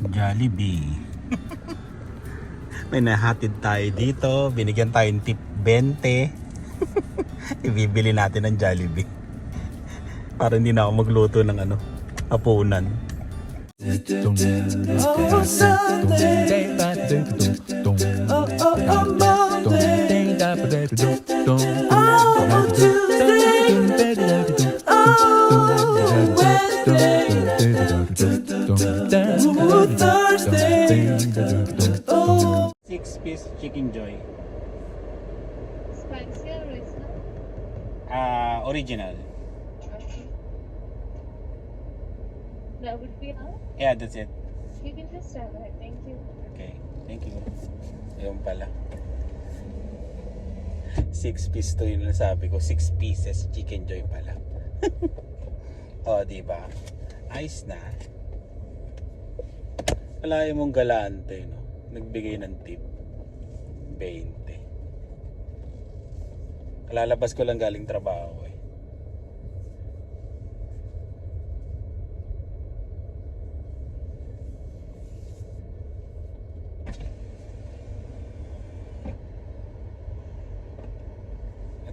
Jollibee. May nahatid tayo dito. Binigyan tayo ng tip 20. Ibibili natin ng Jollibee. Para hindi na ako magluto ng hapunan. Six-piece chicken joy. Spicy or original? Original. Okay. That would be all? Yeah, that's it. You can just have it. Thank you. Okay, thank you. Ayun pala. 6-piece to yun ang sabi ko. 6 pieces chicken joy pala. O, diba? Ayos na. Wala mong galante, no? Nagbigay ng tip 20. Kalalabas ko lang galing trabaho eh.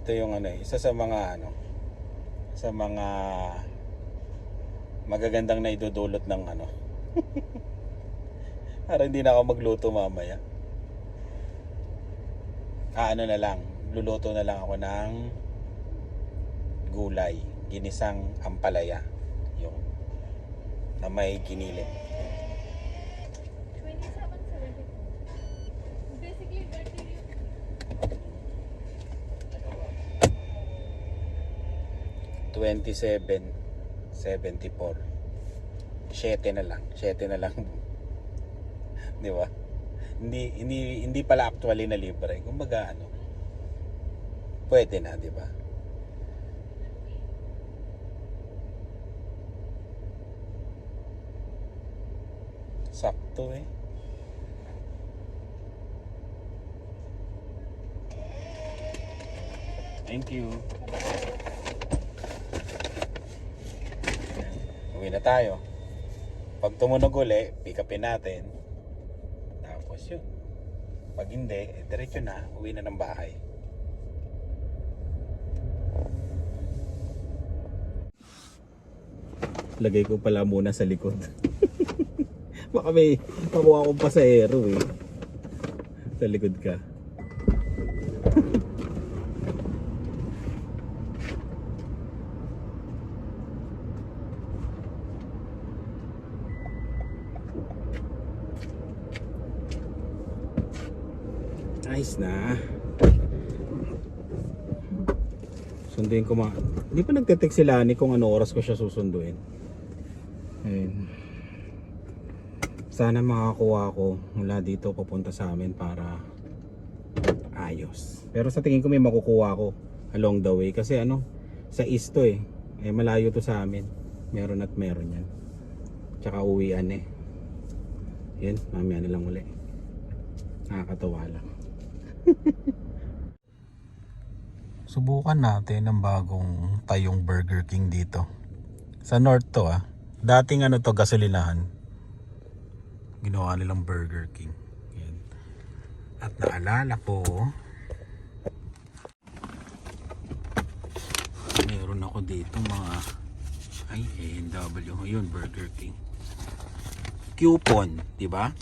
Ito yung isa sa mga sa mga magagandang na idudulot ng para hindi na ako magluto mamaya. Na lang, luluto na lang ako ng gulay, ginisang ampalaya, yung na may giniling. 27.74. Basically, what do you... 27.74. 7 na lang. Di ba? Hindi pala actually na libre. Kumbaga pwede na, di ba? Sakto eh. Thank you. Uwi na tayo. Pag tumunog uli, pick upin natin. Tapos yun. Pag hindi, diretso na, uwi na ng bahay. Lagay ko pala muna sa likod. Baka may pakuha akong pasahero eh. Sa likod ka. Nice na. Sunduin ko hindi pa nagte-text sila ni kung ano oras ko siya susunduin. Ayun. Sana makakuha ko mula dito papunta sa amin para ayos. Pero sa tingin ko may makukuha ko along the way kasi sa east to eh. Malayo to sa amin. Meron at meron yan. Tsaka uwian eh. Yun, mamaya na lang uli. Nakakatawa lang. Subukan natin ang bagong tayong Burger King dito. Sa North to Dating to, gasolinahan. Ginawa nilang Burger King. Yan. At naalala ko, meron ako dito mga A&W. Yun, Burger King. Coupon, di ba?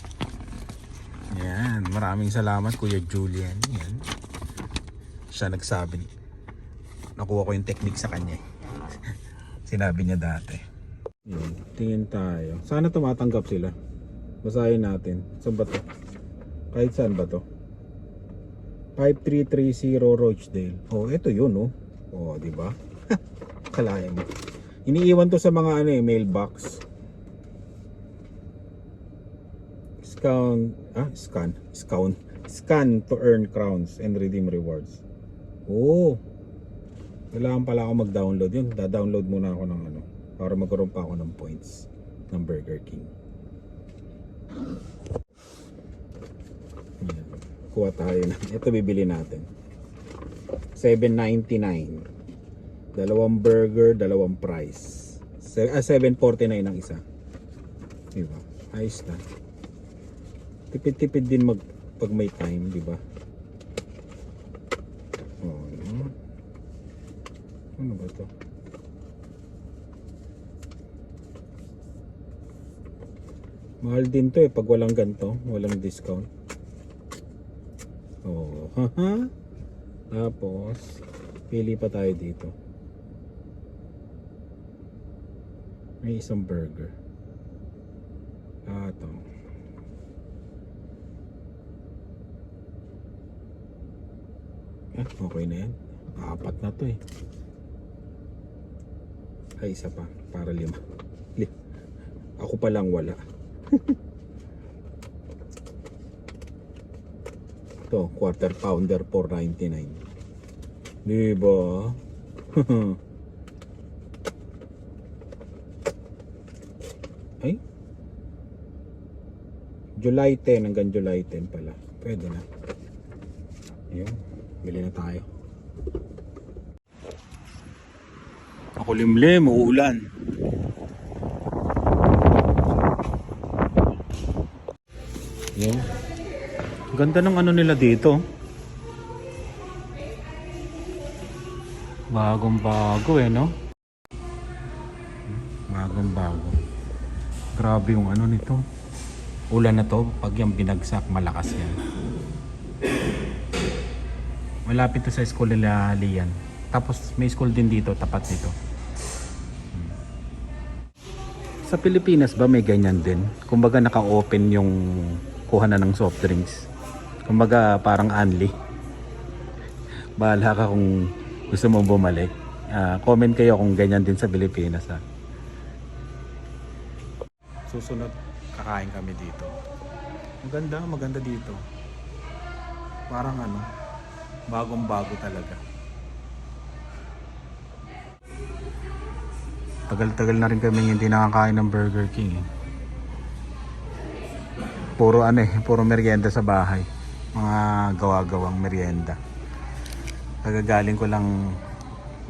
Yan, maraming salamat Kuya Julian. Yan. Siya nagsabi. Nakuha ko yung technique sa kanya. Sinabi niya dati. Yan, tingin tayo. Sana tumatanggap sila. Basahin natin. Saan ba to? Kahit saan ba to? 5330 Rochdale. Oh, ito yun Oh, di ba? Kalahin mo. Iniiwan to sa mga mailbox. Scan to earn crowns and redeem rewards. Oh. Kailangan pala ako mag-download yun. Da-download muna ako ng para magkaroon pa ako ng points ng Burger King. Ayan. Kuha tayo na. Ito bibili natin. $7.99. Dalawang burger, dalawang price. $7.49 ang isa. Diba? Ayos na. Tipid-tipid din pag may time, di ba? Oh, ano ba to? Mahal din to pag walang ganito, walang discount. Oh, haha. Tapos pili pa tayo dito. May isang burger. Ito. Okay na yan. 4 na to Ay, isa pa. Para 5. Ako pa lang wala. Ito, quarter pounder, $4.99. Diba? Ay? July 10 hanggang July 10 pala. Pwede na. Ayun. Bili na tayo. Ako limlim, uulan. Ayun. Ganda ng ano nila dito. Bagong bago no? Bagong bago. Grabe yung ano nito. Ulan na to, pag yung binagsak, malakas yan. Malapit to sa school nila Lian. Tapos may school din dito, tapat nito. Sa Pilipinas ba may ganyan din? Kumbaga naka-open yung kuhanan ng soft drinks. Kumbaga parang Anli. Bahala ka kung gusto mong bumalik. Comment kayo kung ganyan din sa Pilipinas. Susunod, kakain kami dito. Maganda dito. Parang ano, bagong-bago talaga. Tagal-tagal na rin kami hindi nakakain ng Burger King. Puro puro merienda sa bahay. Mga gawa-gawang merienda. Kagagaling ko lang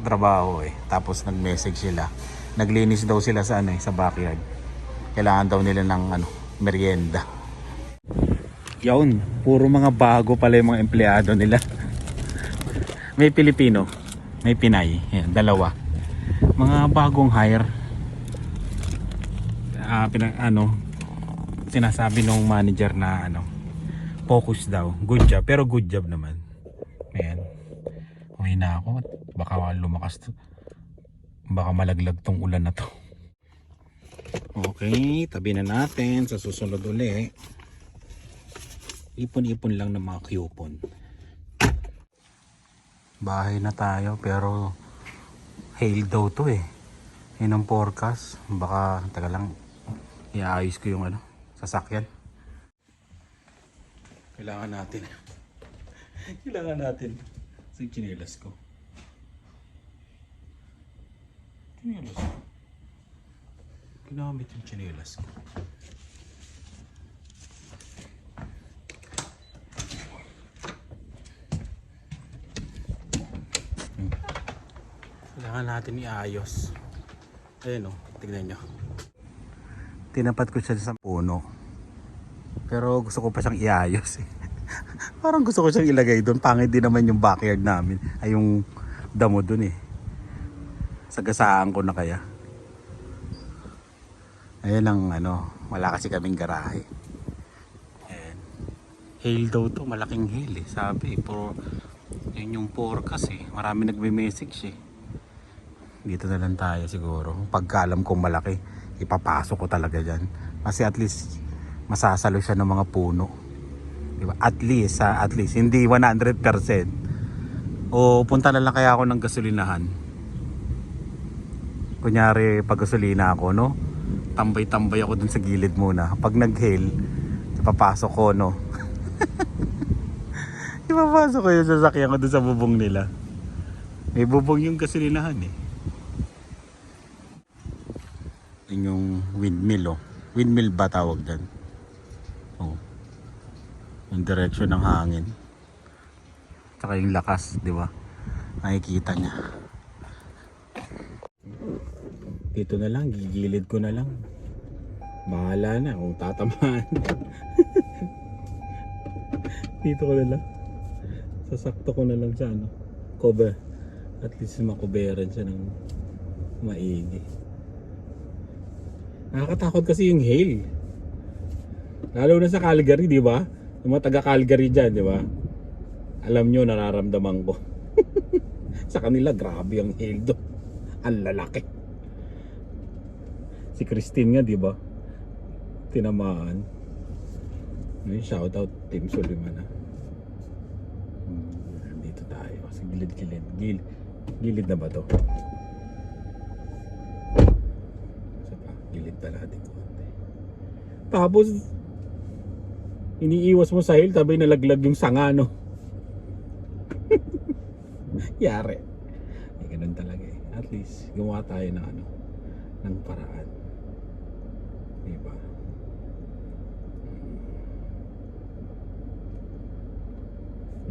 trabaho tapos nag-message sila. Naglinis daw sila sa sa backyard. Kailangan daw nila ng merienda. Yun, puro mga bago pala yung mga empleyado nila. May Pilipino, may Pinay, yan, dalawa. Mga bagong hire. Sinasabi nung manager na focus daw. Good job, pero good job naman. Ayan. Uwi na ako. Baka lumakas to. Baka malaglag tong ulan na to. Okay, tabi na natin. Sa susunod uli. Ipon-ipon lang ng mga coupon. Bahay na tayo pero hail daw to Yun ang forecast. Baka taga lang iayos ko yung sasakyan. Kailangan natin sa chinelas ko. Ginamit yung chinelas ko. Kailangan natin iayos. Ayun tignan nyo. Tinapat ko siya sa puno. Pero gusto ko pa siyang iayos Parang gusto ko siyang ilagay doon. Pangit din naman yung backyard namin. Ay yung damo doon Sagasaan ko na kaya. Ayan ang wala kasi kaming garahe. Ayan. Hail daw to, malaking hail sabi. Pero yun yung forecast Marami nagme-message Dito na lang tayo siguro. Pagkaalam kong malaki, ipapasok ko talaga dyan. Kasi at least masasalo siya ng mga puno. Diba? At least hindi 100%. O punta na lang kaya ako ng gasolinahan. Kunyari pag gasolina ako tambay-tambay ako dun sa gilid muna. Pag nag-hail, papasok ko ipapasok ko yung sasakyan ko dun sa bubong nila. May bubong yung gasolinahan Yun yung windmill Windmill ba tawag dyan? Yung direction ng hangin. Tsaka yung lakas, di ba? Nakikita niya. Dito na lang, gigilid ko na lang. Bahala na kung tatamaan. Dito ko na lang. Sasakto ko na lang siya, ano, cover. At least makuberan siya ng maigi. Nakakatakot kasi yung hail. Lalo na sa Calgary, di ba? Yung mga taga Calgary dyan, di ba? Alam nyo, nararamdaman ko. Sa kanila, grabe ang hail doon. Ang lalaki. Si Christine nga, di ba? Tinamaan. Shoutout Team Suliman, ha. Dito tayo. Sa gilid-gilid. Gilid na ba to? Isa pa. Gilid pa natin konti. Tapos iniiwas mo sa hill, tabay nalaglag yung sanga, no? Yari. Ganun talaga eh. At least gumawa tayo ng ano, ng paraan. Diba?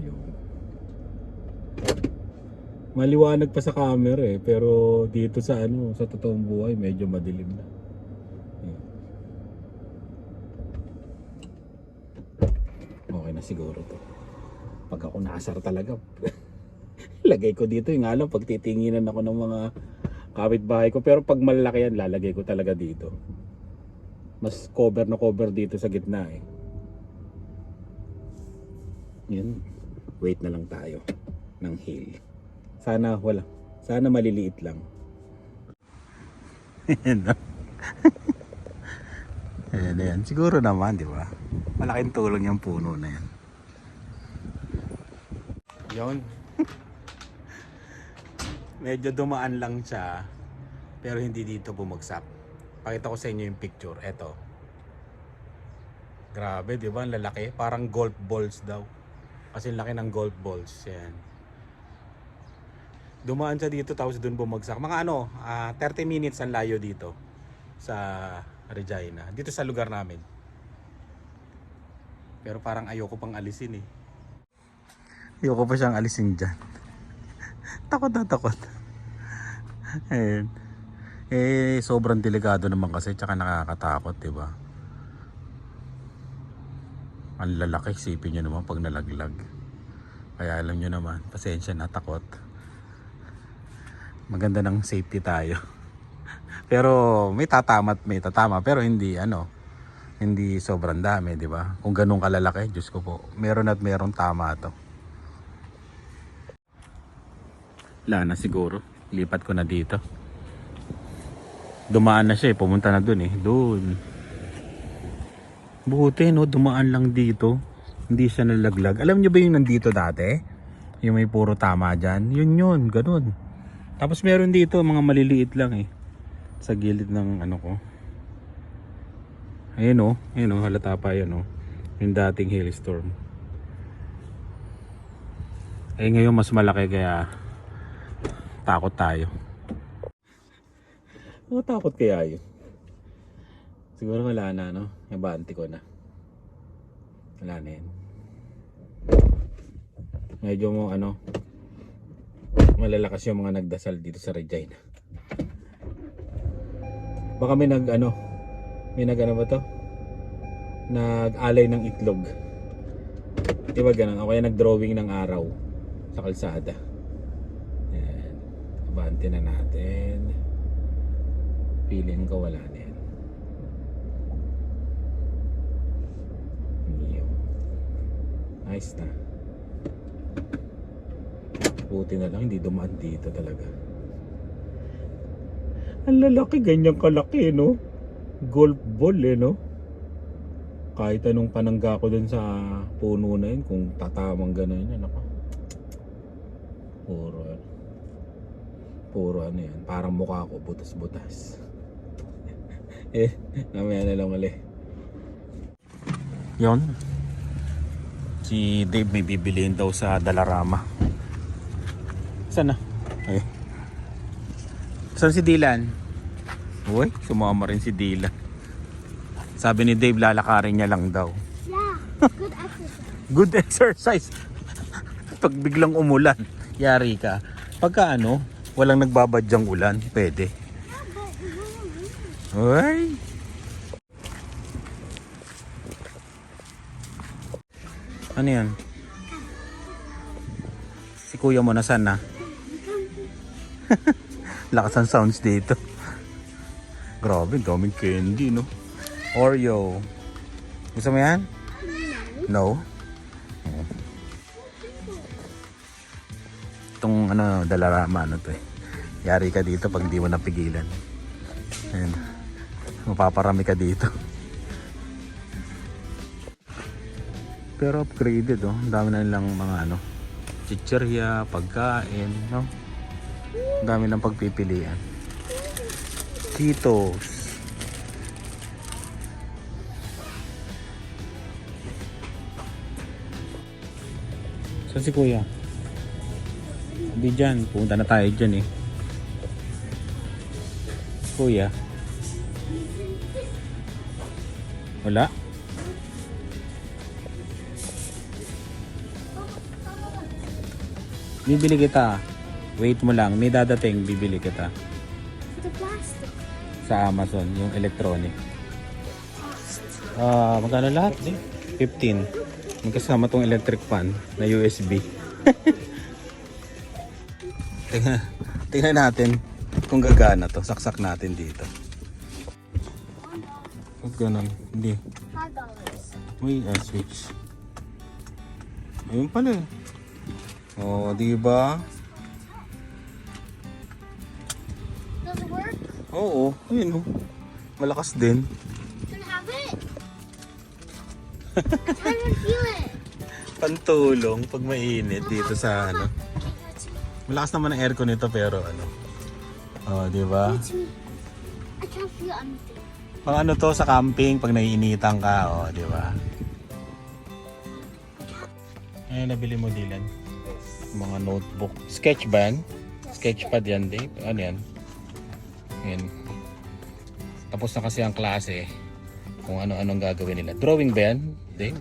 Yung maliwanag pa sa camera eh, pero dito sa ano, sa totoong buhay medyo madilim na. Okay na siguro to. Pag ako naasar talaga, lagay ko dito yung alam, pag titinginan ako ng mga kapitbahay ko, pero pag malaki yan, lalagay ko talaga dito. Mas cover na cover dito sa gitna eh. Yan. Wait na lang tayo ng hail. Sana wala. Sana maliliit lang. Ayan. Siguro naman, di ba? Malaking tulong yung puno na yan. Yun. Medyo dumaan lang siya, pero hindi dito bumagsak. Pakita ko sa inyo yung picture. Eto. Grabe, di ba? Ang lalaki. Parang golf balls daw. Kasi laki ng golf balls. Yan. Dumaan siya dito tapos doon bumagsak. Mga ano, 30 minutes ang layo dito sa Regina. Dito sa lugar namin. Pero parang ayoko pang alisin eh. Ayoko pa siyang alisin dyan. Takot na takot. Ayun. Eh, sobrang delikado naman kasi tsaka nakakatakot, diba? Ang lalaki, isipin nyo naman pag nalaglag. Kaya alam nyo naman, pasensya na, takot. Maganda ng safety tayo. Pero may tatama at may tatama, pero hindi hindi sobrang dami, di ba? Kung ganun kalalaki, Diyos ko po, meron at merong tama to. Wala na siguro, lipat ko na dito. Dumaan na siya eh, pumunta na dun eh, dun. Buti no, dumaan lang dito. Hindi siya nalaglag. Alam nyo ba yung nandito dati? Yung may puro tama dyan. Yun, ganun. Tapos meron dito, mga maliliit lang eh. Sa gilid ng ano ko. Ayun o, halata pa yan o. Yung dating hailstorm. Eh ngayon mas malaki kaya takot tayo. Takot kaya yun. Siguro wala na, no? Nabanti ko na. Wala na yan. Medyo mo, malalakas yung mga nagdasal dito sa Regina. Baka may ba to? Nag-alay ng itlog. Diba ganun? O kaya nag-drawing ng araw sa kalsada. Ayan. Nabanti na natin. Feeling ko wala na yan. Nice na. Buti na lang hindi dumaan dito talaga. Ang lalaki, ganyan kalaki no. Golf ball no. Kahit anong panangga ko dun sa puno na yun, kung tatamang gano'n yan ako. Puro ano yan. Parang mukha ko butas-butas. Namaya na lang ulit. Yun. Si Dave may bibiliin daw sa Dalarama. Saan na? Ay. Saan si Dylan? Uy, sumama rin si Dylan. Sabi ni Dave, lalakarin niya lang daw. Yeah, good exercise. Good exercise. Pag biglang umulan, yari ka. Pagka walang nagbabadyang ulan, pwede. Uy. Ano yan? Si kuya mo nasaan na? Lakas ang sounds dito. Grabe, daming candy, no? Oreo. Gusto mo yan? No? Itong ano, dalarama ano to eh. Yari ka dito pag di mo napigilan. Ayan. Mapaparami ka dito. Pero upgraded oh. Ang dami na nilang mga ano, chichirya, pagkain, no? Ang dami ng pagpipilian. Cheetos. Saan si kuya? Hindi dyan. Pumunta na tayo dyan eh. Kuya. Wala? Bibili kita. Wait mo lang. May dadating. Bibili kita. The plastic. Sa Amazon. Yung electronic. Magkano lahat? 15. Magkasama tong electric fan na USB. Tingnan natin kung gagana to. Saksak natin dito. Huwag ganun. Hindi. $5. Uy, switch. Ayun pala eh. Oh, di ba? Does it work? Oo, ayun oh. Malakas din. Can I have it? I can't even feel it. Pantulong pag mainit dito sa ano. Malakas naman ang aircon nito pero ano. Oh, di ba? It's me. I can't feel anything. Pang ano to sa camping pag naiinitan ka, oh, di ba? Ayun, nabili mo Dylan. Mga notebook. Sketch ba yan? Sketchpad yan, Dave. Ano yan? Ayan. Tapos na kasi ang klase. Kung ano-anong gagawin nila. Drawing ba yan, Dave?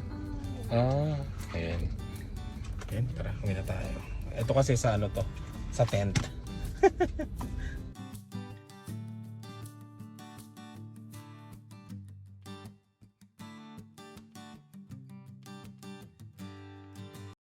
Ah, ayan. Ayan, tara, uwi na tayo. Ito kasi sa ano to? Sa tent.